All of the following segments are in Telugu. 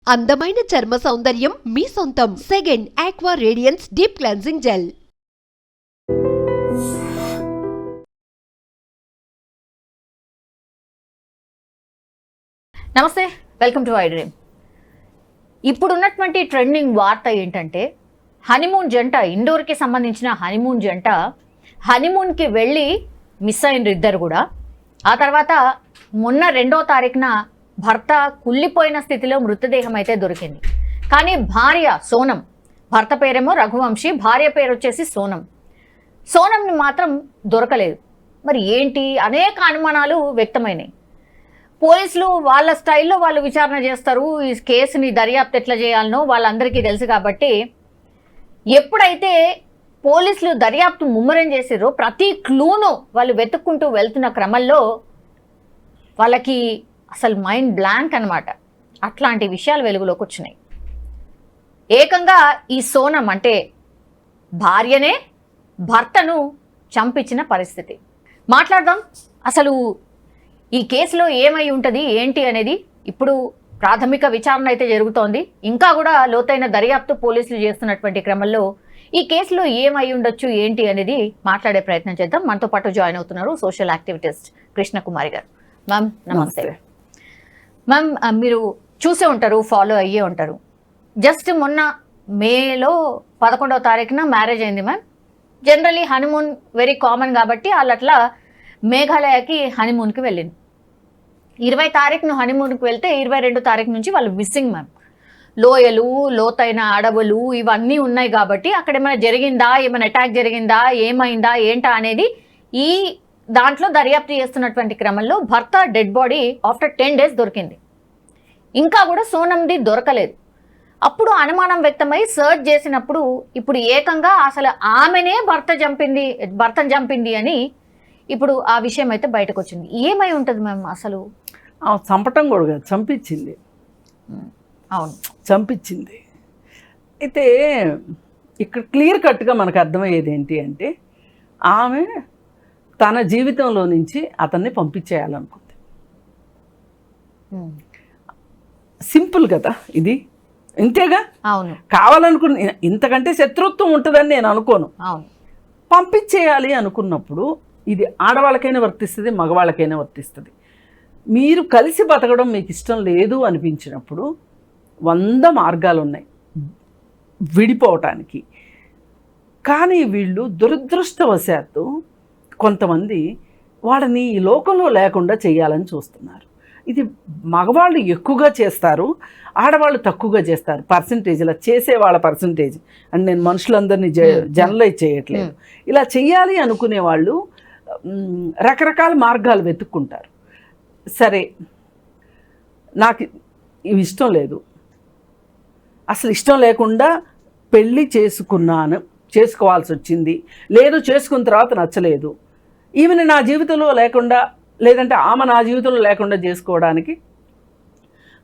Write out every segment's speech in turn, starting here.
అందమైన చర్మ సౌందర్యం మీ సొంతం. Second aqua radiance deep cleansing gel. నమస్తే, వెల్కమ్ టు ఐ డ్రీమ్. ఇప్పుడున్నటువంటి ట్రెండింగ్ వార్త ఏంటంటే హనీమూన్ జంట, ఇండోర్కి సంబంధించిన హనీమూన్ జంట హనీమూన్కి వెళ్ళి మిస్ అయినరు ఇద్దరు కూడా. ఆ తర్వాత మొన్న 2వ తారీఖున భర్త కుళ్ళిపోయిన స్థితిలో మృతదేహం అయితే దొరికింది. కానీ భార్య సోనం, భర్త పేరేమో రఘువంశీ, భార్య పేరు వచ్చేసి సోనంని మాత్రం దొరకలేదు. మరి ఏంటి, అనేక అనుమానాలు వ్యక్తమైనాయి. పోలీసులు వాళ్ళ స్టైల్లో వాళ్ళు విచారణ చేస్తారు. ఈ కేసుని దర్యాప్తు ఎట్లా చేయాలనో వాళ్ళందరికీ తెలుసు. కాబట్టి ఎప్పుడైతే పోలీసులు దర్యాప్తు ముమ్మరం చేసారో ప్రతి క్లూను వాళ్ళు వెతుక్కుంటూ వెళ్తున్న క్రమంలో వాళ్ళకి అసలు మైండ్ బ్లాంక్ అనమాట. అట్లాంటి విషయాలు వెలుగులోకి వచ్చినాయి. ఏకంగా ఈ సోనం అంటే భార్యనే భర్తను చంపించిన పరిస్థితి. మాట్లాడదాం అసలు ఈ కేసులో ఏమై ఉంటుంది ఏంటి అనేది. ఇప్పుడు ప్రాథమిక విచారణ అయితే జరుగుతోంది. ఇంకా కూడా లోతైన దర్యాప్తు పోలీసులు చేస్తున్నటువంటి క్రమంలో ఈ కేసులో ఏమై ఉండొచ్చు ఏంటి అనేది మాట్లాడే ప్రయత్నం చేద్దాం. మనతో పాటు జాయిన్ అవుతున్నారు సోషల్ యాక్టివిటిస్ట్ కృష్ణకుమారి గారు. మ్యామ్ నమస్తే. మ్యామ్, మీరు చూసే ఉంటారు, ఫాలో అయ్యే ఉంటారు. జస్ట్ మొన్న మేలో 11వ తారీఖున మ్యారేజ్ అయింది ma'am. Generally honeymoon very common కాబట్టి వాళ్ళు అట్లా మేఘాలయకి హనీమూన్కి వెళ్ళింది. 20 తారీఖున హనీమూన్కి వెళ్తే 22 తారీఖు నుంచి వాళ్ళు మిస్సింగ్ మ్యామ్. లోయలు, లోతైన అడవులు ఇవన్నీ ఉన్నాయి కాబట్టి అక్కడ ఏమైనా జరిగిందా, ఏమైనా అటాక్ జరిగిందా, ఏమైందా ఏంటా అనేది ఈ దాంట్లో దర్యాప్తు చేస్తున్నటువంటి క్రమంలో భర్త డెడ్ బాడీ ఆఫ్టర్ 10 డేస్ దొరికింది. ఇంకా కూడా సోనంది దొరకలేదు. అప్పుడు అనుమానం వ్యక్తమై సర్చ్ చేసినప్పుడు ఇప్పుడు ఏకంగా అసలు ఆమెనే భర్తను చంపింది అని ఇప్పుడు ఆ విషయం అయితే బయటకు వచ్చింది. ఏమై ఉంటుంది మ్యామ్ అసలు? చంపటం కూడా చంపించింది. అవును, చంపించింది. అయితే ఇక్కడ క్లియర్ కట్గా మనకు అర్థమయ్యేది ఏంటి అంటే ఆమె తన జీవితంలో నుంచి అతన్ని పంపించేయాలనుకుంది. సింపుల్ కదా ఇది, ఇంతేగా. అవును, కావాలనుకున్న ఇంతకంటే శత్రుత్వం ఉంటుందని నేను అనుకోను. అవును, పంపించేయాలి అనుకున్నప్పుడు ఇది ఆడవాళ్ళకైనా వర్తిస్తుంది, మగవాళ్ళకైనా వర్తిస్తుంది. మీరు కలిసి బతకడం మీకు ఇష్టం లేదు అనిపించినప్పుడు 100 మార్గాలు ఉన్నాయి విడిపోవటానికి. కానీ వీళ్ళు దురదృష్టవశాత్తు కొంతమంది వాళ్ళని ఈ లోకంలో లేకుండా చేయాలని చూస్తున్నారు. ఇది మగవాళ్ళు ఎక్కువగా చేస్తారు, ఆడవాళ్ళు తక్కువగా చేస్తారు. పర్సంటేజ్లా చేసేవాళ్ళ పర్సంటేజ్ అండ్ నేను మనుషులందరినీ జనరలైజ్ చేయట్లేదు. ఇలా చెయ్యాలి అనుకునే వాళ్ళు రకరకాల మార్గాలు వెతుక్కుంటారు. సరే, నాకు ఇవి ఇష్టం లేదు, అసలు ఇష్టం లేకుండా పెళ్ళి చేసుకోవాల్సి వచ్చింది, లేదు చేసుకున్న తర్వాత నచ్చలేదు, ఈమెను నా జీవితంలో లేకుండా, లేదంటే ఆమె నా జీవితంలో లేకుండా చేసుకోవడానికి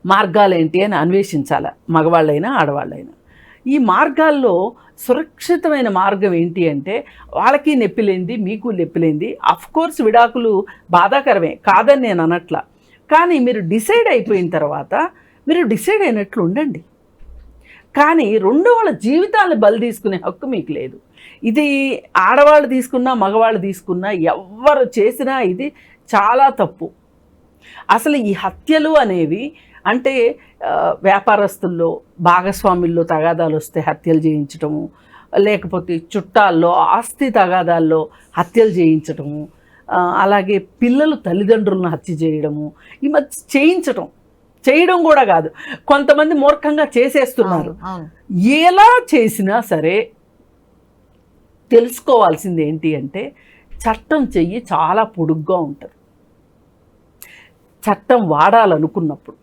మార్గాలు ఏంటి అని అన్వేషించాలి, మగవాళ్ళైనా ఆడవాళ్ళైనా. ఈ మార్గాల్లో సురక్షితమైన మార్గం ఏంటి అంటే వాళ్ళకి నొప్పిలేంది, మీకు నొప్పిలేంది. అఫ్కోర్స్ విడాకులు బాధాకరమే, కాదని నేను అనట్లా. కానీ మీరు డిసైడ్ అయిపోయిన తర్వాత మీరు డిసైడ్ అయినట్లు ఉండండి. కానీ రెండో వాళ్ళ జీవితాలను బలి తీసుకునే హక్కు మీకు లేదు. ఇది ఆడవాళ్ళు తీసుకున్నా మగవాళ్ళు తీసుకున్నా ఎవరు చేసినా ఇది చాలా తప్పు. అసలు ఈ హత్యలు అనేవి అంటే వ్యాపారస్తుల్లో, భాగస్వాముల్లో తగాదాలు వస్తే హత్యలు చేయించటము, లేకపోతే చుట్టాల్లో ఆస్తి తగాదాల్లో హత్యలు చేయించటము, అలాగే పిల్లలు తల్లిదండ్రులను హత్య చేయడము, ఈ మధ్య చేయడం కూడా కాదు, కొంతమంది మూర్ఖంగా చేసేస్తున్నారు. ఎలా చేసినా సరే తెలుసుకోవాల్సింది ఏంటి అంటే చట్టం చెయ్యి చాలా పొడుగ్గా ఉంటుంది. చట్టం వాడాలనుకున్నప్పుడు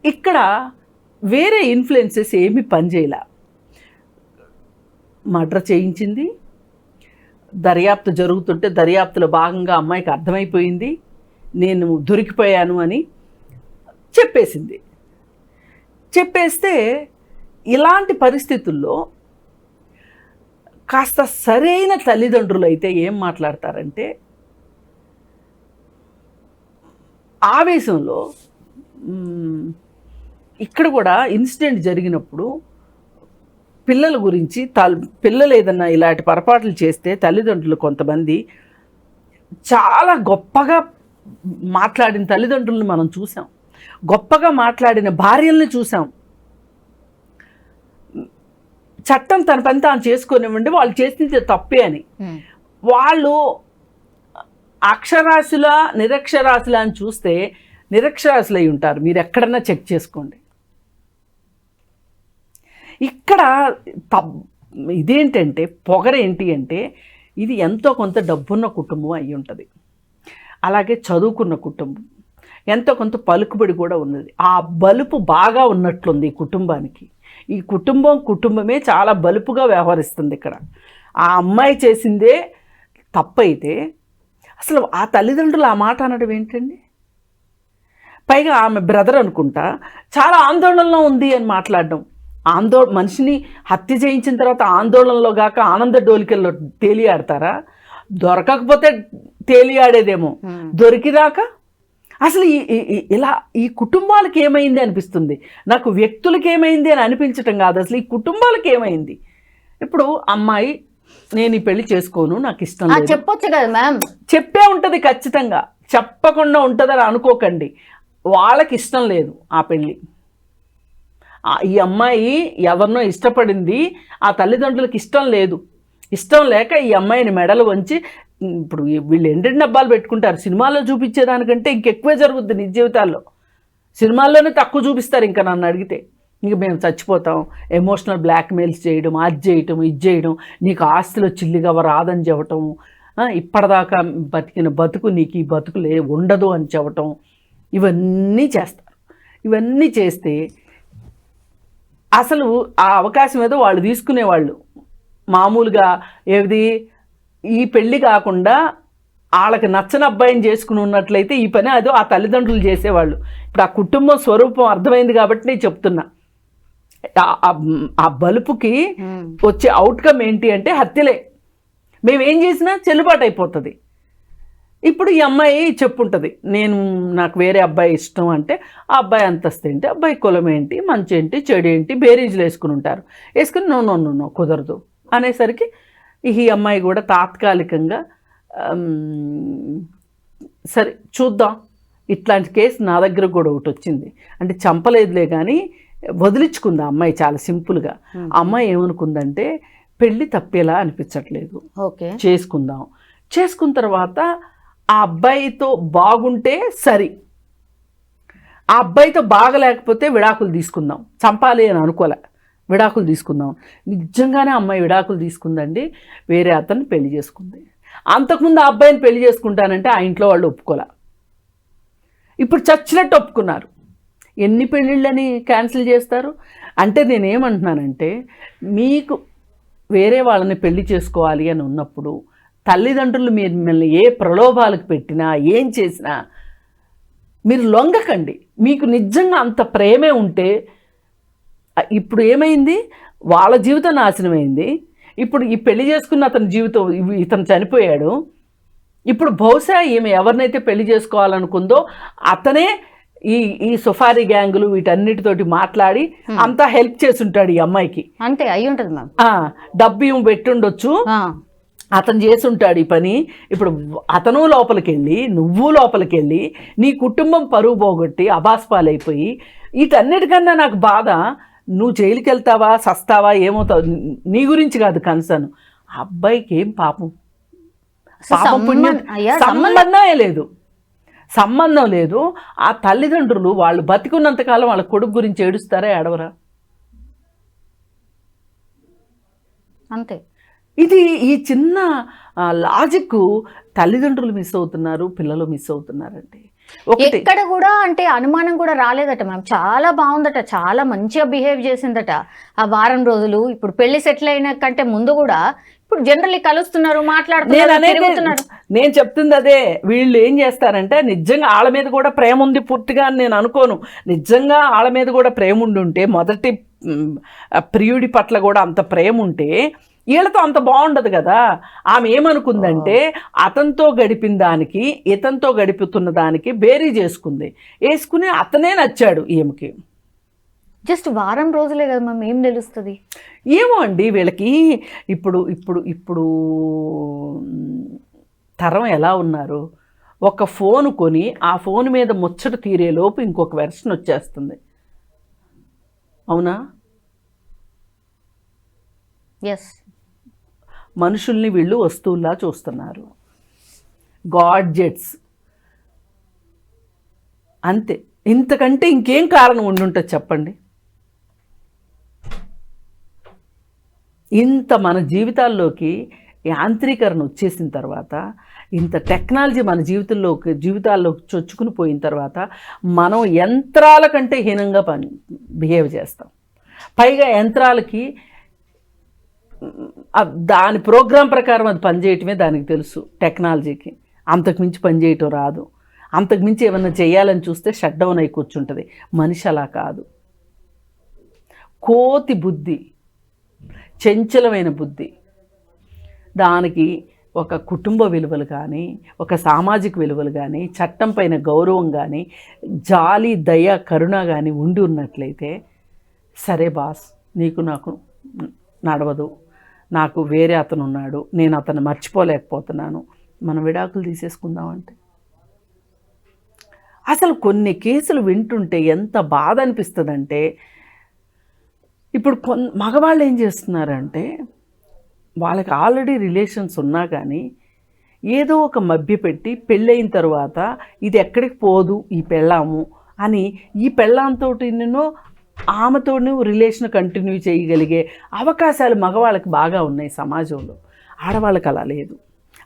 ఇక్కడ వేరే ఇన్ఫ్లుయెన్సెస్ ఏమీ పనిచేయలే. మర్డర్ చేయించింది, దర్యాప్తు జరుగుతుంటే దర్యాప్తులో భాగంగా అమ్మాయికి అర్థమైపోయింది నేను దొరికిపోయాను అని చెప్పేస్తే ఇలాంటి పరిస్థితుల్లో కాస్త సరైన తల్లిదండ్రులు అయితే ఏం మాట్లాడతారంటే ఆవేశంలో ఇక్కడ కూడా ఇన్సిడెంట్ జరిగినప్పుడు పిల్లల గురించి పిల్లలు ఏదన్నా ఇలాంటి పొరపాట్లు చేస్తే తల్లిదండ్రులు కొంతమంది చాలా గొప్పగా మాట్లాడిన తల్లిదండ్రులను మనం చూసాం, గొప్పగా మాట్లాడిన భార్యల్ని చూసాం. చట్టం తన పని తాను చేసుకునివ్వండి, వాళ్ళు చేసింది తప్పే అని. వాళ్ళు అక్షరాస్యుల నిరక్షరాస్యుల అని చూస్తే నిరక్షరాస్యులు అయి ఉంటారు. మీరు ఎక్కడన్నా చెక్ చేసుకోండి. ఇక్కడ ఇదేంటంటే పొగరేంటి అంటే ఇది ఎంతో కొంత డబ్బున్న కుటుంబం అయి ఉంటుంది, అలాగే చదువుకున్న కుటుంబం, ఎంతో కొంత పలుకుబడి కూడా ఉన్నది. ఆ బలుపు బాగా ఉన్నట్లుంది ఈ కుటుంబానికి. ఈ కుటుంబమే చాలా బలుపుగా వ్యవహరిస్తుంది. ఇక్కడ ఆ అమ్మాయి చేసిందే తప్పైతే అసలు ఆ తల్లిదండ్రులు ఆ మాట అనడం ఏంటండి? పైగా ఆమె బ్రదర్ అనుకుంటా చాలా ఆందోళనలో ఉంది అని మాట్లాడడం. మనిషిని హత్య చేయించిన తర్వాత ఆందోళనలో గాక ఆనంద డోలికల్లో తేలియాడతారా? దొరకకపోతే తేలియాడేదేమో, దొరికిదాకా అసలు ఇలా ఈ కుటుంబాలకు ఏమైంది అనిపిస్తుంది నాకు. వ్యక్తులకు ఏమైంది అని అనిపించటం కాదు, అసలు ఈ కుటుంబాలకు ఏమైంది. ఇప్పుడు అమ్మాయి నేను ఈ పెళ్లి చేసుకోను, నాకు ఇష్టం లేదు చెప్పొచ్చు కదా మ్యామ్. చెప్పే ఉంటుంది ఖచ్చితంగా, చెప్పకుండా ఉంటుందని అనుకోకండి. వాళ్ళకి ఇష్టం లేదు ఆ పెళ్ళి. ఈ అమ్మాయి ఎవరినో ఇష్టపడింది, ఆ తల్లిదండ్రులకు ఇష్టం లేదు. ఇష్టం లేక ఈ అమ్మాయిని మెడలు వంచి, ఇప్పుడు వీళ్ళు ఎండెండి డబ్బాలు పెట్టుకుంటారు, సినిమాల్లో చూపించేదానికంటే ఇంకెక్కువే జరుగుద్ది నిజ జీవితాల్లో. సినిమాల్లోనే తక్కువ చూపిస్తారు. ఇంకా నన్ను అడిగితే ఇంక మేము చచ్చిపోతాం, ఎమోషనల్ బ్లాక్మెయిల్స్ చేయడం, అది చేయటం ఇది చేయడం, నీకు ఆస్తిలో చిల్లిగా రాదని చెప్పటం, ఇప్పటిదాకా బతికిన బతుకు నీకు ఈ బతుకు ఉండదు అని చెప్పటం, ఇవన్నీ చేస్తారు. ఇవన్నీ చేస్తే అసలు ఆ అవకాశం ఏదో వాళ్ళు తీసుకునేవాళ్ళు. మామూలుగా ఏది ఈ పెళ్ళి కాకుండా వాళ్ళకి నచ్చని అబ్బాయిని చేసుకుని ఉన్నట్లయితే ఈ పని అదో ఆ తల్లిదండ్రులు చేసేవాళ్ళు. ఇప్పుడు ఆ కుటుంబం స్వరూపం అర్థమైంది కాబట్టి నేను చెప్తున్నా. ఆ బలుపుకి వచ్చే అవుట్కమ్ ఏంటి అంటే హత్యలే. మేమేం చేసినా చెల్లుబాటు అయిపోతుంది. ఇప్పుడు ఈ అమ్మాయి చెప్పుంటుంది, నాకు వేరే అబ్బాయి ఇష్టం అంటే ఆ అబ్బాయి అంతస్తు ఏంటి, అబ్బాయి కులం ఏంటి, మంచి ఏంటి, చెడు ఏంటి, బేరీజులు వేసుకుని ఉంటారు. వేసుకుని నో కుదరదు అనేసరికి ఈ అమ్మాయి కూడా తాత్కాలికంగా సరే చూద్దాం, ఇట్లాంటి కేసు నా దగ్గర కూడా ఒకటి వచ్చింది అంటే చంపలేదులే కానీ వదిలించుకుంది ఆ అమ్మాయి చాలా సింపుల్గా. ఆ అమ్మాయి ఏమనుకుందంటే పెళ్ళి తప్పేలా అనిపించట్లేదు, ఓకే చేసుకున్న తర్వాత ఆ అబ్బాయితో బాగుంటే సరి, ఆ అబ్బాయితో బాగలేకపోతే విడాకులు తీసుకుందాం, చంపాలి అని అనుకోలే, విడాకులు తీసుకుందాం. నిజంగానే అమ్మాయి విడాకులు తీసుకుందండి, వేరే అతన్ని పెళ్లి చేసుకుంది. అంతకుముందు ఆ అబ్బాయిని పెళ్లి చేసుకుంటానంటే ఆ ఇంట్లో వాళ్ళు ఒప్పుకోలే, ఇప్పుడు చచ్చినట్టు ఒప్పుకున్నారు. ఎన్ని పెళ్ళిళ్ళని క్యాన్సిల్ చేస్తారు? అంటే నేనేమంటున్నానంటే మీకు వేరే వాళ్ళని పెళ్లి చేసుకోవాలి అని ఉన్నప్పుడు తల్లిదండ్రులు మిమ్మల్ని ఏ ప్రలోభాలకు పెట్టినా ఏం చేసినా మీరు లొంగకండి. మీకు నిజంగా అంత ప్రేమే ఉంటే, ఇప్పుడు ఏమైంది, వాళ్ళ జీవితం నాశనమైంది. ఇప్పుడు ఈ పెళ్లి చేసుకున్న అతని జీవితం, ఇతను చనిపోయాడు. ఇప్పుడు బహుశా ఈమె ఎవరినైతే పెళ్లి చేసుకోవాలనుకుందో అతనే ఈ సుఫారీ గ్యాంగులు వీటన్నిటితోటి మాట్లాడి అంతా హెల్ప్ చేస్తుంటాడు ఈ అమ్మాయికి. అంతే అయి ఉంటుంది మ్యామ్. డబ్బు ఏమో పెట్టుండొచ్చు, అతను చేసుంటాడు ఈ పని. ఇప్పుడు అతను లోపలికి వెళ్ళి నువ్వు లోపలికి వెళ్ళి నీ కుటుంబం పరువు పోగొట్టి అబాస్పాలైపోయి, వీటన్నిటికన్నా నాకు బాధ నువ్వు జైలుకి వెళ్తావా సస్తావా ఏమవుతావు నీ గురించి కాదు కన్సర్న్. ఆ అబ్బాయికి ఏం పాపం పుణ్యం సంబంధం లేదు. ఆ తల్లిదండ్రులు వాళ్ళు బతికున్నంతకాలం వాళ్ళ కొడుకు గురించి ఏడుస్తారా ఏడవరా? అంతే. ఇది ఈ చిన్న లాజిక్ తల్లిదండ్రులు మిస్ అవుతున్నారు, పిల్లలు మిస్ అవుతున్నారండి. ఎక్కడ కూడా అంటే అనుమానం కూడా రాలేదట మ్యామ్. చాలా బాగుందట, చాలా మంచిగా బిహేవ్ చేసిందట ఆ వారం రోజులు. ఇప్పుడు పెళ్లి సెటిల్ అయిన కంటే ముందు కూడా ఇప్పుడు జనరల్లీ కలుస్తున్నారు, మాట్లాడుతున్నారు. నేను చెప్తుంది అదే. వీళ్ళు ఏం చేస్తారంటే నిజంగా వాళ్ళ మీద కూడా ప్రేమ ఉంది పూర్తిగా అని నేను అనుకోను. నిజంగా వాళ్ళ మీద కూడా ప్రేమ ఉండుంటే, మొదటి ప్రియుడి పట్ల కూడా అంత ప్రేమ ఉంటే వీళ్ళతో అంత బాగుండదు కదా. ఆమె ఏమనుకుందంటే అతనితో గడిపిన దానికి ఇతనితో గడుపుతున్న దానికి బేరీ చేసుకుంది, వేసుకుని అతనే నచ్చాడు ఈమెకి. జస్ట్ వారం రోజులే కదా మ్యామ్, ఏం తెలుస్తుంది? ఏమో అండి వీళ్ళకి ఇప్పుడు ఇప్పుడు ఇప్పుడు తరం ఎలా ఉన్నారు, ఒక ఫోన్ కొని ఆ ఫోన్ మీద ముచ్చట తీరేలోపు ఇంకొక వెర్షన్ వచ్చేస్తుంది. అవునా? ఎస్. మనుషుల్ని వీళ్ళు వస్తువుల్లా చూస్తున్నారు, గాడ్జెట్స్ అంతే. ఇంతకంటే ఇంకేం కారణం ఉండుంటుంది చెప్పండి? ఇంత మన జీవితాల్లోకి యాంత్రీకరణ వచ్చేసిన తర్వాత, ఇంత టెక్నాలజీ మన జీవితాల్లోకి చొచ్చుకుని పోయిన తర్వాత మనం యంత్రాల కంటే హీనంగా బిహేవ్ చేస్తాం. పైగా యంత్రాలకి దాని ప్రోగ్రాం ప్రకారం అది పనిచేయటమే దానికి తెలుసు. టెక్నాలజీకి అంతకుమించి పనిచేయటం రాదు. అంతకుమించి ఏమన్నా చేయాలని చూస్తే షట్ డౌన్ అయి కూర్చుంటుంది. మనిషి అలా కాదు. కోతి బుద్ధి, చంచలమైన బుద్ధి. దానికి ఒక కుటుంబ విలువలు కానీ, ఒక సామాజిక విలువలు కానీ, చట్టం పైన గౌరవం కానీ, జాలి దయ కరుణ కానీ ఉండి ఉన్నట్లయితే, సరే బాస్ నీకు నాకు నడవదు, నాకు వేరే అతను ఉన్నాడు, నేను అతను మర్చిపోలేకపోతున్నాను, మనం విడాకులు తీసేసుకుందామంటే. అసలు కొన్ని కేసులు వింటుంటే ఎంత బాధ అనిపిస్తుందంటే, ఇప్పుడు మగవాళ్ళు ఏం చేస్తున్నారంటే, వాళ్ళకి ఆల్రెడీ రిలేషన్స్ ఉన్నా కానీ ఏదో ఒక మభ్యపెట్టి పెళ్ళయిన తర్వాత ఇది ఎక్కడికి పోదు ఈ పెళ్ళాము అని ఈ పెళ్ళాంతో ఆమెతో రిలేషన్ కంటిన్యూ చేయగలిగే అవకాశాలు మగవాళ్ళకి బాగా ఉన్నాయి సమాజంలో. ఆడవాళ్ళకి అలా లేదు.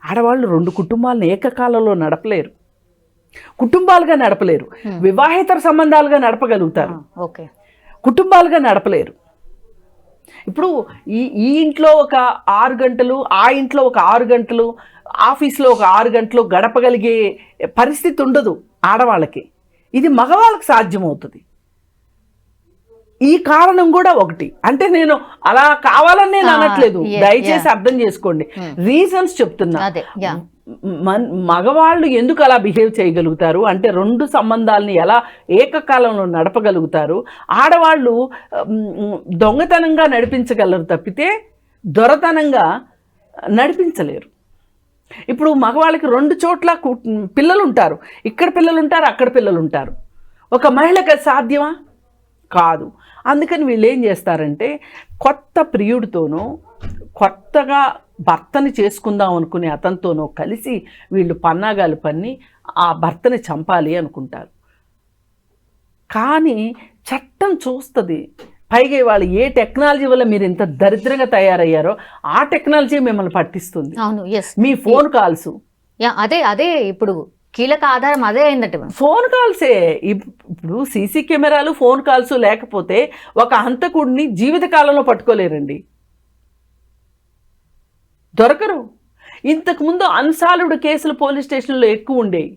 ఆడవాళ్ళు 2 కుటుంబాలను ఏకకాలంలో నడపలేరు, కుటుంబాలుగా నడపలేరు. వివాహేతర సంబంధాలుగా నడపగలుగుతారు, ఓకే, కుటుంబాలుగా నడపలేరు. ఇప్పుడు ఈ ఇంట్లో ఒక 6 గంటలు, ఆ ఇంట్లో ఒక 6 గంటలు, ఆఫీస్లో ఒక 6 గంటలు గడపగలిగే పరిస్థితి ఉండదు ఆడవాళ్ళకి. ఇది మగవాళ్ళకి సాధ్యమవుతుంది. ఈ కారణం కూడా ఒకటి. అంటే నేను అలా కావాలని నేను అనట్లేదు, దయచేసి అర్థం చేసుకోండి, రీజన్స్ చెప్తున్నా. మగవాళ్ళు ఎందుకు అలా బిహేవ్ చేయగలుగుతారు అంటే 2 సంబంధాలని ఎలా ఏకకాలంలో నడపగలుగుతారు. ఆడవాళ్ళు దొంగతనంగా నడిపించగలరు తప్పితే దొరతనంగా నడిపించలేరు. ఇప్పుడు మగవాళ్ళకి 2 చోట్ల పిల్లలు ఉంటారు, ఇక్కడ పిల్లలు ఉంటారు, అక్కడ పిల్లలు ఉంటారు. ఒక మహిళకి అది సాధ్యమా? కాదు. అందుకని వీళ్ళు ఏం చేస్తారంటే, కొత్త ప్రియుడితోనో కొత్తగా భర్తని చేసుకుందాం అనుకునే అతనితోనో కలిసి వీళ్ళు పన్నాగాలు పన్ని ఆ భర్తని చంపాలి అనుకుంటారు. కానీ చట్టం చూస్తుంది. పైగా వాళ్ళు ఏ టెక్నాలజీ వల్ల మీరు ఇంత దరిద్రంగా తయారయ్యారో ఆ టెక్నాలజీ మిమ్మల్ని పట్టిస్తుంది. అవును, ఎస్. మీ ఫోన్ కాల్స్, అదే ఇప్పుడు కీలక ఆధారం అదే అయిందట. ఫోన్ కాల్సే. ఇప్పుడు సీసీ కెమెరాలు, ఫోన్ కాల్స్ లేకపోతే ఒక హంతకుడిని జీవితకాలంలో పట్టుకోలేరండి, దొరకరు. ఇంతకుముందు అన్సాల్వ్డ్ కేసులు పోలీస్ స్టేషన్లో ఎక్కువ ఉండేవి.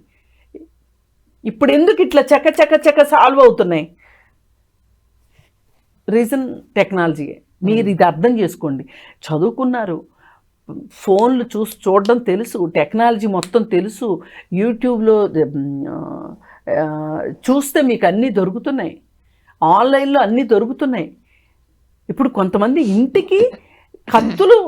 ఇప్పుడు ఎందుకు ఇట్లా చక్క సాల్వ్ అవుతున్నాయి? రీజన్ టెక్నాలజీయే. మీరు ఇది అర్థం చేసుకోండి. చదువుకున్నారు, ఫోన్లు చూడడం తెలుసు, టెక్నాలజీ మొత్తం తెలుసు, యూట్యూబ్లో చూస్తే మీకు అన్నీ దొరుకుతున్నాయి, ఆన్లైన్లో అన్నీ దొరుకుతున్నాయి. ఇప్పుడు కొంతమంది ఇంటికి కత్తులు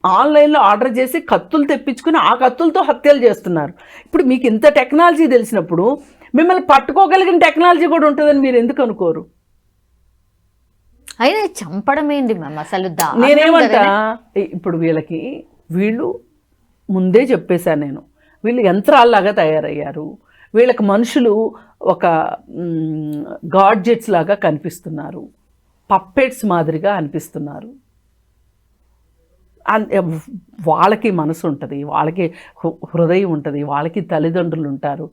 ఆన్లైన్లో ఆర్డర్ చేసి కత్తులు తెప్పించుకుని ఆ కత్తులతో హత్యలు చేస్తున్నారు. ఇప్పుడు మీకు ఇంత టెక్నాలజీ తెలిసినప్పుడు మిమ్మల్ని పట్టుకోగలిగిన టెక్నాలజీ కూడా ఉంటుందని మీరు ఎందుకు అనుకోరు? అయితే చంపడం ఏంది మ్యామ్ అసలు? నేనేమంటా, ఇప్పుడు వీళ్ళు ముందే చెప్పేశాను నేను, వీళ్ళు యంత్రాల్లాగా తయారయ్యారు. వీళ్ళకి మనుషులు ఒక గాడ్జెట్స్ లాగా కనిపిస్తున్నారు, పప్పెట్స్ మాదిరిగా అనిపిస్తున్నారు. వాళ్ళకి మనసు ఉంటుంది, వాళ్ళకి హృదయం ఉంటుంది, వాళ్ళకి తల్లిదండ్రులు ఉంటారు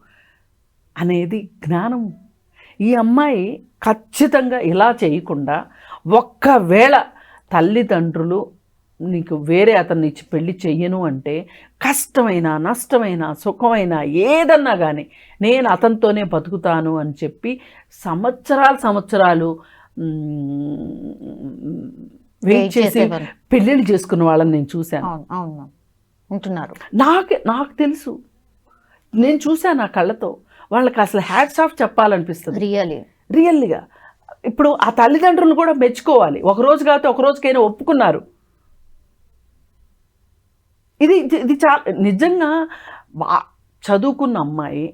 అనేది జ్ఞానం. ఈ అమ్మాయి ఖచ్చితంగా ఇలా చేయకుండా, ఒక్కవేళ తల్లిదండ్రులు నీకు వేరే అతన్ని ఇచ్చి పెళ్లి చెయ్యను అంటే, కష్టమైన నష్టమైన సుఖమైన ఏదన్నా కానీ నేను అతనితోనే బతుకుతాను అని చెప్పి సంవత్సరాలు వెయిట్ చేసి చేసేవారు. పెళ్ళిళ్ళు చేసుకున్న వాళ్ళని నేను చూశాను. అవును అవును ఉంటున్నారు. నాకు తెలుసు, నేను చూశాను నా కళ్ళతో. వాళ్ళకి అసలు హ్యాట్స్ ఆఫ్ చెప్పాలనిపిస్తుంది రియల్గా. ఇప్పుడు ఆ తల్లిదండ్రులు కూడా మెచ్చుకోవాలి. ఒక రోజు కాకపోతే ఒక రోజుకైనా ఒప్పుకున్నారు. ఇది ఇది చాలా నిజంగా చదువుకున్న అమ్మాయి,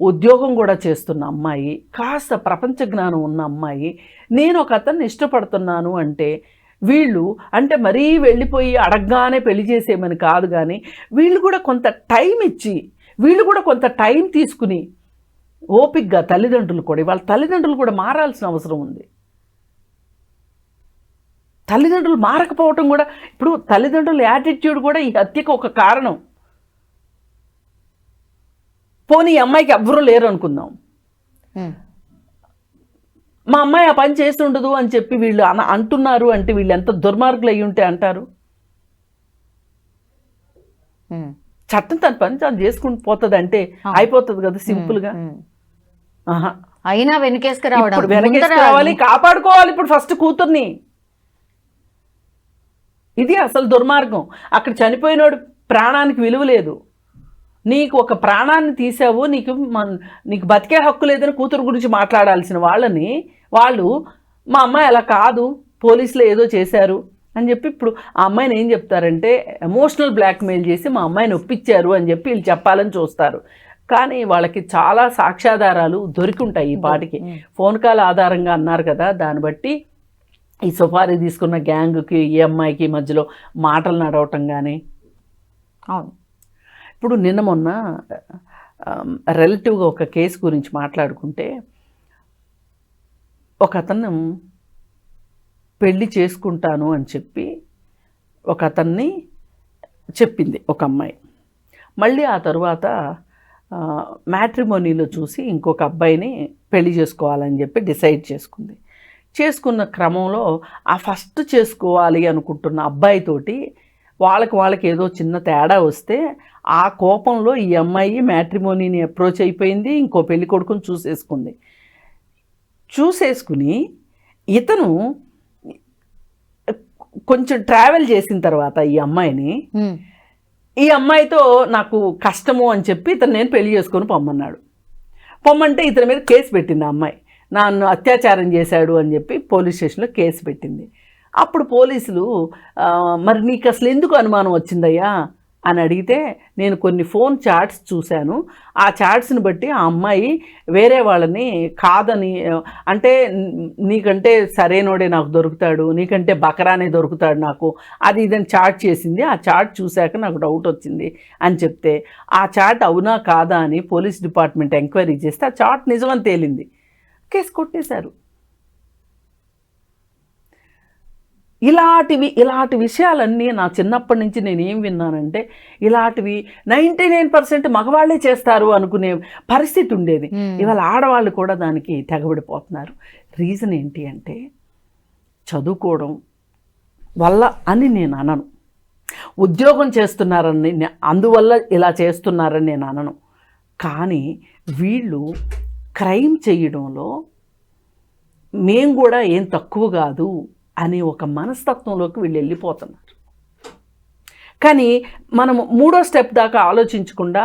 ఉద్యోగం కూడా చేస్తున్న అమ్మాయి, కాస్త ప్రపంచ జ్ఞానం ఉన్న అమ్మాయి, నేను ఒక అతన్ని ఇష్టపడుతున్నాను అంటే వీళ్ళు అంటే మరీ వెళ్ళిపోయి అడగగానే పెళ్లి చేసేయమని కాదు, కానీ వీళ్ళు కూడా కొంత టైం ఇచ్చి, వీళ్ళు కూడా కొంత టైం తీసుకుని ఓపిక్గా తల్లిదండ్రులు కూడా, వాళ్ళ తల్లిదండ్రులు కూడా మారాల్సిన అవసరం ఉంది. తల్లిదండ్రులు మారకపోవటం కూడా, ఇప్పుడు తల్లిదండ్రుల యాటిట్యూడ్ కూడా ఈ హత్యకు ఒక కారణం. పోనీ ఈ అమ్మాయికి ఎవ్వరూ లేరు అనుకుందాం, మా అమ్మాయి ఆ పని చేసి ఉండదు అని చెప్పి వీళ్ళు అంటున్నారు అంటే వీళ్ళు ఎంత దుర్మార్గులు అయ్యి ఉంటే అంటారు. చట్టం తన పని తను చేసుకుని పోతుంది అంటే అయిపోతుంది కదా సింపుల్గా. అయినా వెనకేసుకు రావాలి, కాపాడుకోవాలి ఇప్పుడు ఫస్ట్ కూతుర్ని. ఇది అసలు దుర్మార్గం. అక్కడ చనిపోయినోడు ప్రాణానికి విలువ లేదు. నీకు ఒక ప్రాణాన్ని తీసావు, నీకు బతికే హక్కు లేదని కూతురు గురించి మాట్లాడాల్సిన వాళ్ళని వాళ్ళు మా అమ్మాయి అలా కాదు, పోలీసులు ఏదో చేశారు అని చెప్పి ఇప్పుడు ఆ అమ్మాయిని ఏం చెప్తారంటే ఎమోషనల్ బ్లాక్మెయిల్ చేసి మా అమ్మాయిని ఒప్పించారు అని చెప్పి వీళ్ళు చెప్పాలని చూస్తారు. కానీ వాళ్ళకి చాలా సాక్ష్యాధారాలు దొరికి ఉంటాయి ఈ పాటికి. ఫోన్ కాల్ ఆధారంగా అన్నారు కదా, దాన్ని బట్టి ఈ సుపారీ తీసుకున్న గ్యాంగ్కి ఈ అమ్మాయికి మధ్యలో మాటలు నడవటం కానీ. అవును, ఇప్పుడు నిన్న మొన్న రిలేటివ్గా ఒక కేసు గురించి మాట్లాడుకుంటే, ఒక అతను పెళ్ళి చేసుకుంటాను అని చెప్పి ఒక అతన్ని చెప్పింది ఒక అమ్మాయి. మళ్ళీ ఆ తరువాత మ్యాట్రిమోనీలో చూసి ఇంకొక అబ్బాయిని పెళ్లి చేసుకోవాలని చెప్పి డిసైడ్ చేసుకుంది. చేసుకున్న క్రమంలో ఆ ఫస్ట్ చేసుకోవాలి అనుకుంటున్న అబ్బాయితోటి వాళ్ళకి ఏదో చిన్న తేడా వస్తే ఆ కోపంలో ఈ అమ్మాయి మ్యాట్రిమోనీని అప్రోచ్ అయిపోయింది, ఇంకో పెళ్లి కొడుకుని చూసేసుకుని ఇతను కొంచెం ట్రావెల్ చేసిన తర్వాత ఈ అమ్మాయితో నాకు కష్టము అని చెప్పి ఇతను నేను పెళ్లి చేసుకొని పొమ్మంటే ఇతని మీద కేసు పెట్టింది ఆ అమ్మాయి. నన్ను అత్యాచారం చేశాడు అని చెప్పి పోలీస్ స్టేషన్లో కేసు పెట్టింది. అప్పుడు పోలీసులు మరి నీకు అసలు ఎందుకు అనుమానం వచ్చిందయ్యా అని అడిగితే, నేను కొన్ని ఫోన్ చాట్స్ చూశాను, ఆ చాట్స్ని బట్టి ఆ అమ్మాయి వేరే వాళ్ళని కాదని, అంటే నీకంటే సరైనోడే నాకు దొరుకుతాడు, నీకంటే బకరానే దొరుకుతాడు నాకు, అది ఇదని చాట్ చేసింది, ఆ చాట్ చూశాక నాకు డౌట్ వచ్చింది అని చెప్తే, ఆ చాట్ అవునా కాదా అని పోలీస్ డిపార్ట్మెంట్ ఎంక్వైరీ చేస్తే ఆ చాట్ నిజమని తేలింది. కేసు కొట్టేశారు. ఇలాంటి విషయాలన్నీ నా చిన్నప్పటి నుంచి నేను ఏం విన్నానంటే, ఇలాంటివి 99% మగవాళ్లే చేస్తారు అనుకునే పరిస్థితి ఉండేది. ఇవాళ ఆడవాళ్ళు కూడా దానికి తెగబడిపోతున్నారు. రీజన్ ఏంటి అంటే చదువుకోవడం వల్ల అని నేను అనను, ఉద్యోగం చేస్తున్నారని అందువల్ల ఇలా చేస్తున్నారని నేను అనను. కానీ వీళ్ళు క్రైమ్ చేయడంలో మేము కూడా ఏం తక్కువ కాదు అనే ఒక మనస్తత్వంలోకి వీళ్ళు వెళ్ళిపోతున్నారు. కానీ మనము మూడో స్టెప్ దాకా ఆలోచించకుండా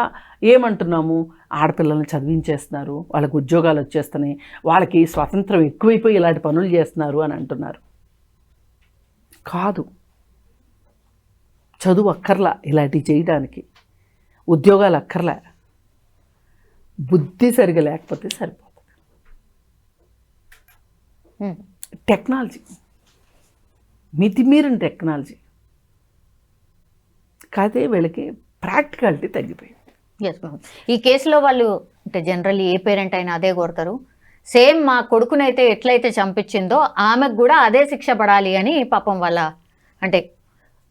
ఏమంటున్నాము, ఆడపిల్లల్ని చదివించేస్తున్నారు, వాళ్ళకి ఉద్యోగాలు వచ్చేస్తున్నాయి, వాళ్ళకి స్వాతంత్రం ఎక్కువైపోయి ఇలాంటి పనులు చేస్తున్నారు అని అంటున్నారు. కాదు, చదువు అక్కర్లా ఇలాంటివి చేయడానికి, ఉద్యోగాలు అక్కర్లే, బుద్ధి సరిగా లేకపోతే సరిపోతుంది. టెక్నాలజీ, మితిమీరిన టెక్నాలజీ కాదే వీళ్ళకి ప్రాక్టికాలిటీ తగ్గిపోయింది. ఈ కేసులో వాళ్ళు అంటే జనరల్లీ ఏ పేరెంట్ అయినా అదే కోరుతారు, సేమ్ మా కొడుకునైతే ఎట్లయితే చంపించిందో ఆమెకు కూడా అదే శిక్ష పడాలి అని పాపం వాళ్ళ అంటే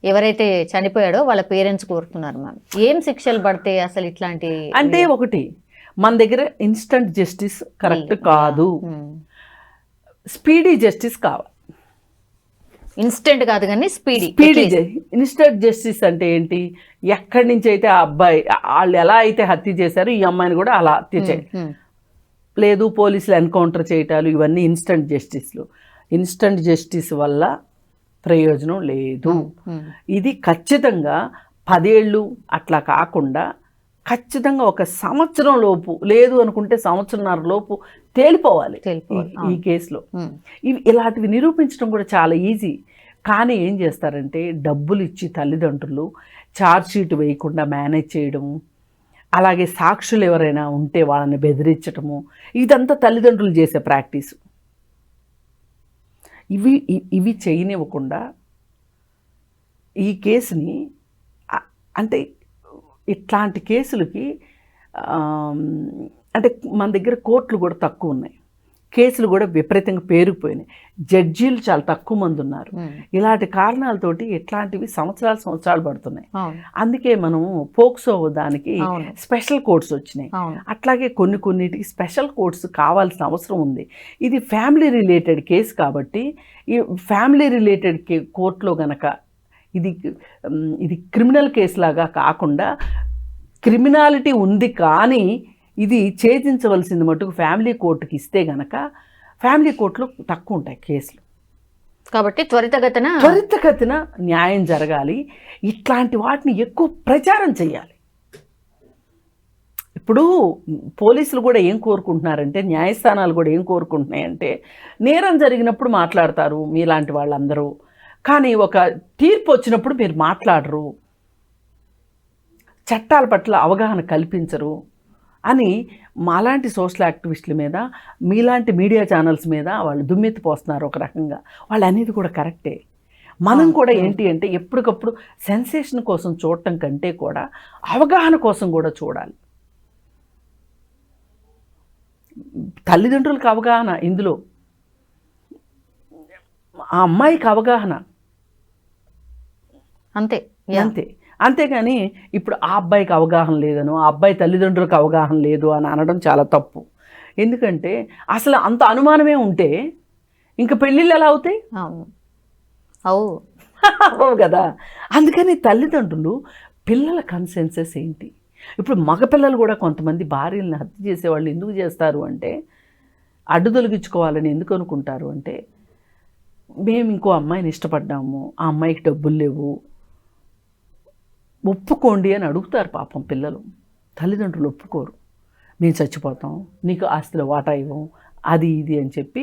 ఎవరైతే చనిపోయాడో వాళ్ళ పేరెంట్స్ కోరుతున్నారు. మ్యామ్ ఏం శిక్షలు పడితే అసలు ఇట్లాంటి అంటే, ఒకటి మన దగ్గర ఇన్స్టంట్ జస్టిస్ కరెక్ట్ కాదు, స్పీడీ జస్టిస్ కావాలి. ఇన్స్టెంట్ కాదు కానీ స్పీడీ. ఇన్స్టెంట్ జస్టిస్ అంటే ఏంటి, ఎక్కడి నుంచి అయితే ఆ అబ్బాయి వాళ్ళు ఎలా అయితే హత్య చేశారో ఈ అమ్మాయిని కూడా అలా హత్య లేదు, పోలీసులు ఎన్కౌంటర్ చేయటాలు, ఇవన్నీ ఇన్స్టంట్ జస్టిస్లు. ఇన్స్టంట్ జస్టిస్ వల్ల ప్రయోజనం లేదు. ఇది ఖచ్చితంగా 10 ఏళ్ళు అట్లా కాకుండా ఖచ్చితంగా 1 సంవత్సరం లోపు, లేదు అనుకుంటే సంవత్సరంన్నర లోపు తేలిపోవాలి ఈ కేసులో. ఇలాంటివి నిరూపించడం కూడా చాలా ఈజీ. కానీ ఏం చేస్తారంటే డబ్బులు ఇచ్చి తల్లిదండ్రులు ఛార్జ్ షీట్ వేయకుండా మేనేజ్ చేయడము, అలాగే సాక్షులు ఎవరైనా ఉంటే వాళ్ళని బెదిరించటము, ఇదంతా తల్లిదండ్రులు చేసే ప్రాక్టీసు. ఇవి చేయనివ్వకుండా ఈ కేసుని, అంటే ఇట్లాంటి కేసులకి అంటే మన దగ్గర కోర్టులు కూడా తక్కువ ఉన్నాయి, కేసులు కూడా విపరీతంగా పేరుకుపోయినాయి, జడ్జీలు చాలా తక్కువ మంది ఉన్నారు. ఇలాంటి కారణాలతోటి ఇట్లాంటివి సంవత్సరాలు పడుతున్నాయి. అందుకే మనం పోక్సో దానికి స్పెషల్ కోర్ట్స్ వచ్చినాయి. అట్లాగే కొన్నిటికి స్పెషల్ కోర్ట్స్ కావాల్సిన అవసరం ఉంది. ఇది ఫ్యామిలీ రిలేటెడ్ కేసు కాబట్టి ఈ ఫ్యామిలీ రిలేటెడ్ కోర్టులో గనక ఇది క్రిమినల్ కేసు లాగా కాకుండా, క్రిమినాలిటీ ఉంది కానీ ఇది ఛేదించవలసింది మటుకు ఫ్యామిలీ కోర్టుకి ఇస్తే గనక ఫ్యామిలీ కోర్టులో తక్కువ ఉంటాయి కేసులు. కాబట్టి త్వరితగతిన న్యాయం జరగాలి. ఇట్లాంటి వాటిని ఎక్కువ ప్రచారం చేయాలి. ఇప్పుడు పోలీసులు కూడా ఏం కోరుకుంటున్నారంటే, న్యాయస్థానాలు కూడా ఏం కోరుకుంటున్నాయంటే, నేరం జరిగినప్పుడు మాట్లాడతారు మీలాంటి వాళ్ళందరూ, కానీ ఒక తీర్పు వచ్చినప్పుడు మీరు మాట్లాడరు, చట్టాల పట్ల అవగాహన కల్పించరు అని మాలాంటి సోషల్ యాక్టివిస్టుల మీద, మీలాంటి మీడియా ఛానల్స్ మీద వాళ్ళు దుమ్మెత్తిపోస్తున్నారు ఒక రకంగా. వాళ్ళు అనేది కూడా కరెక్టే. మనం కూడా ఏంటి అంటే ఎప్పటికప్పుడు సెన్సేషన్ కోసం చూడటం కంటే కూడా అవగాహన కోసం కూడా చూడాలి. తల్లిదండ్రులకు అవగాహన, ఇందులో ఆ అమ్మాయికి అవగాహన, అంతేగాని ఇప్పుడు ఆ అబ్బాయికి అవగాహన లేదను, ఆ అబ్బాయి తల్లిదండ్రులకు అవగాహన లేదు అని అనడం చాలా తప్పు. ఎందుకంటే అసలు అంత అనుమానమే ఉంటే ఇంకా పెళ్ళిళ్ళు ఎలా అవుతాయి? అవు కదా. అందుకని తల్లిదండ్రులు పిల్లల కన్సెన్సెస్ ఏంటి? ఇప్పుడు మగపిల్లలు కూడా కొంతమంది భార్యలను హత్య చేసేవాళ్ళు ఎందుకు చేస్తారు అంటే, అడ్డు తొలగించుకోవాలని ఎందుకు అనుకుంటారు అంటే, మేము ఇంకో అమ్మాయిని ఇష్టపడ్డాము, ఆ అమ్మాయికి డబ్బులు లేవు, ఒప్పుకోండి అని అడుగుతారు. పాపం పిల్లలు, తల్లిదండ్రులు ఒప్పుకోరు. మేము చచ్చిపోతాం, నీకు ఆస్తిలో వాటా ఇవ్వం, అది ఇది అని చెప్పి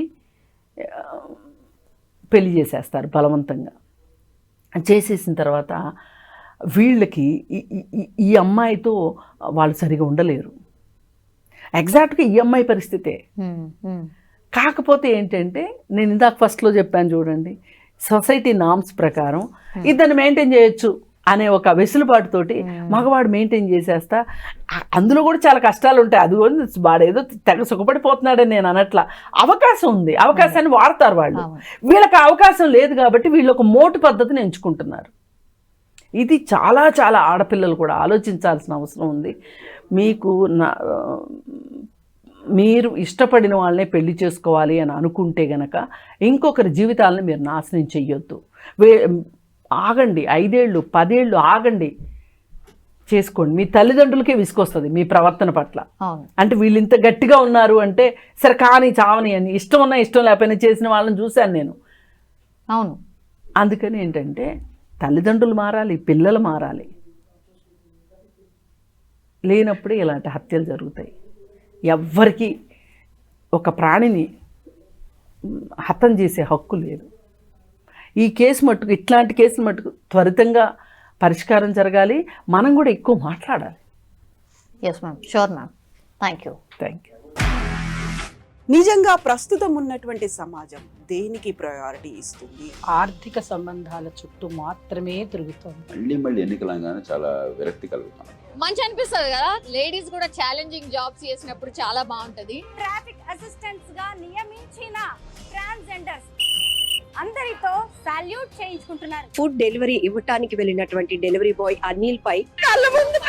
పెళ్లి చేసేస్తారు బలవంతంగా. చేసేసిన తర్వాత వీళ్ళకి ఈ అమ్మాయితో వాళ్ళు సరిగా ఉండలేరు. ఎగ్జాక్ట్గా ఈ అమ్మాయి పరిస్థితే. కాకపోతే ఏంటంటే, నేను ఇందాక ఫస్ట్లో చెప్పాను చూడండి, సొసైటీ నామ్స్ ప్రకారం ఇద్దరిని మెయింటైన్ చేయొచ్చు అనే ఒక వెసులుబాటుతోటి మగవాడు మెయింటైన్ చేసేస్తా. అందులో కూడా చాలా కష్టాలు ఉంటాయి. అది కూడా వాడేదో తెగ సుఖపడిపోతున్నాడని నేను అనట్లా. అవకాశం ఉంది, అవకాశాన్ని వాడతారు వాళ్ళు. వీళ్ళకి అవకాశం లేదు కాబట్టి వీళ్ళు ఒక మోటు పద్ధతిని ఎంచుకుంటున్నారు. ఇది చాలా చాలా ఆడపిల్లలు కూడా ఆలోచించాల్సిన అవసరం ఉంది. మీరు ఇష్టపడిన వాళ్ళనే పెళ్లి చేసుకోవాలి అని అనుకుంటే గనక ఇంకొకరి జీవితాలను మీరు నాశనం చెయ్యొద్దు. ఆగండి, 5 ఏళ్ళు 10 ఏళ్ళు ఆగండి, చేసుకోండి. మీ తల్లిదండ్రులకే విసుకొస్తుంది మీ ప్రవర్తన పట్ల. అంటే వీళ్ళు ఇంత గట్టిగా ఉన్నారు అంటే సరే కానీ చావని అని, ఇష్టం ఉన్నా ఇష్టం లేకపోయినా చేసిన వాళ్ళని చూశాను నేను. అవును. అందుకని ఏంటంటే తల్లిదండ్రులు మారాలి, పిల్లలు మారాలి. లేనప్పుడే ఇలాంటి హత్యలు జరుగుతాయి. ఎవ్వరికి ఒక ప్రాణిని హతం చేసే హక్కు లేదు. ఈ కేసు మట్టుకు, ఇట్లాంటి కేసులు మట్టుకు త్వరితంగా పరిష్కారం జరగాలి. మనం కూడా ఎక్కువ మాట్లాడాలి. Yes ma'am, sure ma'am. Thank you. నిజంగా ప్రస్తుతం ఉన్నటువంటి సమాజం దేనికి ప్రయారిటీ ఇస్తుంది? ఆర్థిక సంబంధాల చుట్టూ మాత్రమే తిరుగుతుంది. మళ్ళీ ఎన్నికలంగానే చాలా విరక్తి కలుగుతాను. మంచి అనిపిస్తుంది కదా, లేడీస్ కూడా ఛాలెంజింగ్ జాబ్స్ చేసినప్పుడు చాలా బాగుంటది. ట్రాఫిక్ అసిస్టెంట్స్ గా నియమించిన ట్రాన్స్జెండర్స్ అందరితో సాల్యూట్ చేయించుకుంటున్నారు. ఫుడ్ డెలివరీ ఇవ్వటానికి వెళ్ళినటువంటి డెలివరీ బాయ్ అనిల్ పై కళ్ళ ముందు